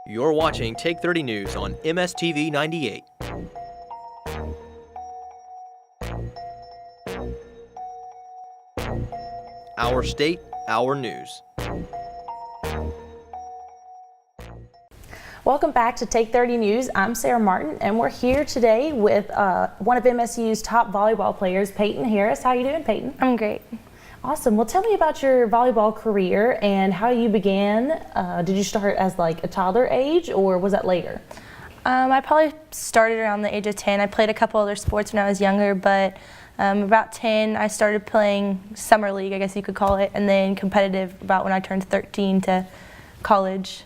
You're watching Take 30 News on MSTV 98. Our state, our news. Welcome back to Take 30 News. I'm Sarah Martin, and we're here today with one of MSU's top volleyball players, Payton Harris. How are you doing, Payton? I'm great. Awesome. Well, tell me about your volleyball career and how you began. Did you start as like a toddler age, or was that later? I probably started around the age of 10. I played a couple other sports when I was younger, but about 10, I started playing summer league, I guess you could call it, and then competitive about when I turned 13 to college.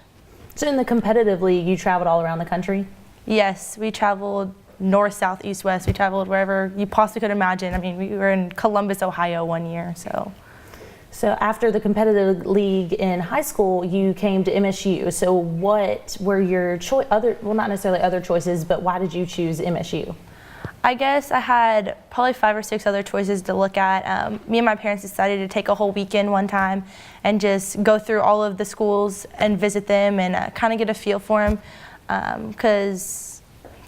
So in the competitive league, you traveled all around the country? Yes, we traveled north, south, east, west. We traveled wherever you possibly could imagine. I mean, we were in Columbus, Ohio one year, so. So after the competitive league in high school, you came to MSU. So what were your not necessarily other choices, but why did you choose MSU? I guess I had probably 5 or 6 other choices to look at. Me and my parents decided to take a whole weekend one time and just go through all of the schools and visit them and kind of get a feel for them. Because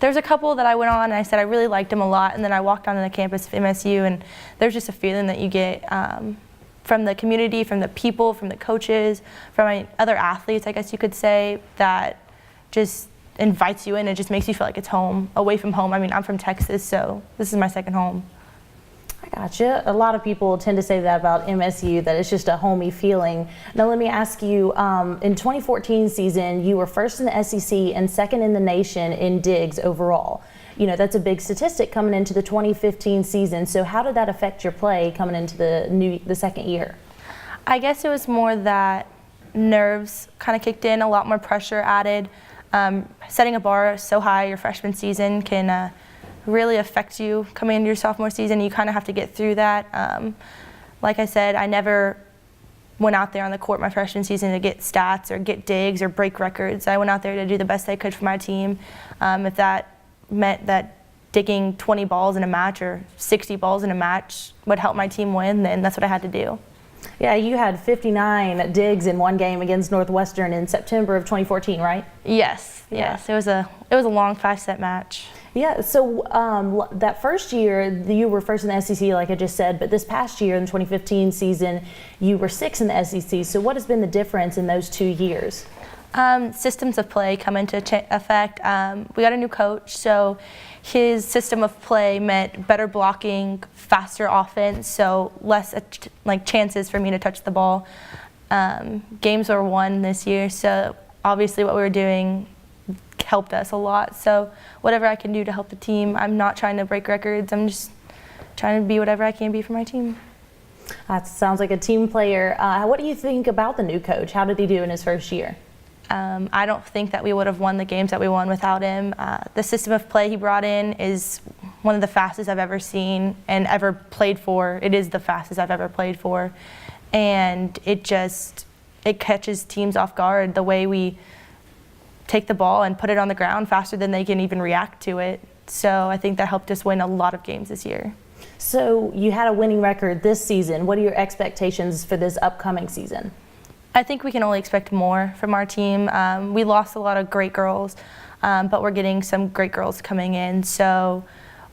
there's a couple that I went on and I said I really liked them a lot, and then I walked onto the campus of MSU and there's just a feeling that you get from the community, from the people, from the coaches, from other athletes, I guess you could say, that just invites you in. It just makes you feel like it's home, away from home. I mean, I'm from Texas, so this is my second home. I gotcha. A lot of people tend to say that about MSU, that it's just a homey feeling. Now let me ask you, in 2014 season, you were first in the SEC and second in the nation in digs overall. You know, that's a big statistic coming into the 2015 season. So how did that affect your play coming into the second year? I guess it was more that nerves kind of kicked in, a lot more pressure added. Setting a bar so high your freshman season can really affect you coming into your sophomore season. You kind of have to get through that. Like I said, I never went out there on the court my freshman season to get stats or get digs or break records. I went out there to do the best I could for my team. If that meant that digging 20 balls in a match or 60 balls in a match would help my team win, then that's what I had to do. Yeah, you had 59 digs in one game against Northwestern in September of 2014, right? Yes, Yeah. yes. It was a long 5-set match. Yeah, so that first year, you were first in the SEC, like I just said, but this past year, in the 2015 season, you were 6th in the SEC. So what has been the difference in those 2 years? Systems of play come into effect. We got a new coach, so his system of play meant better blocking, faster offense, so less chances for me to touch the ball. Games were won this year, so obviously what we were doing helped us a lot. So whatever I can do to help the team, I'm not trying to break records. I'm just trying to be whatever I can be for my team. That sounds like a team player. What do you think about the new coach? How did he do in his first year? I don't think that we would have won the games that we won without him. The system of play he brought in is one of the fastest I've ever seen and ever played for. It is the fastest I've ever played for. And it catches teams off guard, the way we take the ball and put it on the ground faster than they can even react to it. So I think that helped us win a lot of games this year. So you had a winning record this season. What are your expectations for this upcoming season? I think we can only expect more from our team. We lost a lot of great girls, but we're getting some great girls coming in. So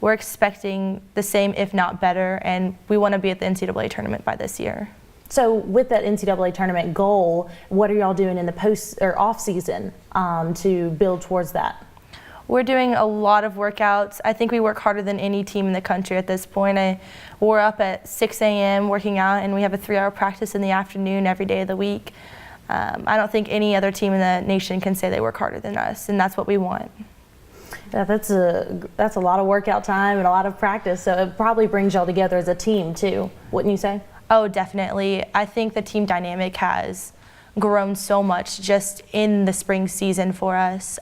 we're expecting the same, if not better, and we want to be at the NCAA tournament by this year. So with that NCAA tournament goal, what are y'all doing in the post or off season to build towards that? We're doing a lot of workouts. I think we work harder than any team in the country at this point. We're up at 6 a.m. working out, and we have a 3-hour practice in the afternoon every day of the week. I don't think any other team in the nation can say they work harder than us, and that's what we want. Yeah, that's a lot of workout time and a lot of practice, so it probably brings y'all together as a team too, wouldn't you say? Oh, definitely. I think the team dynamic has grown so much just in the spring season for us.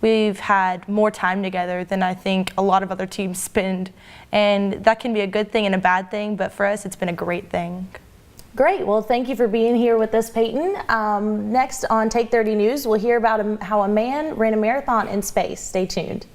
We've had more time together than I think a lot of other teams spend, and that can be a good thing and a bad thing, but for us it's been a great thing. Great. Well, thank you for being here with us, Payton. Next on Take 30 News, we'll hear about how a man ran a marathon in space. Stay tuned.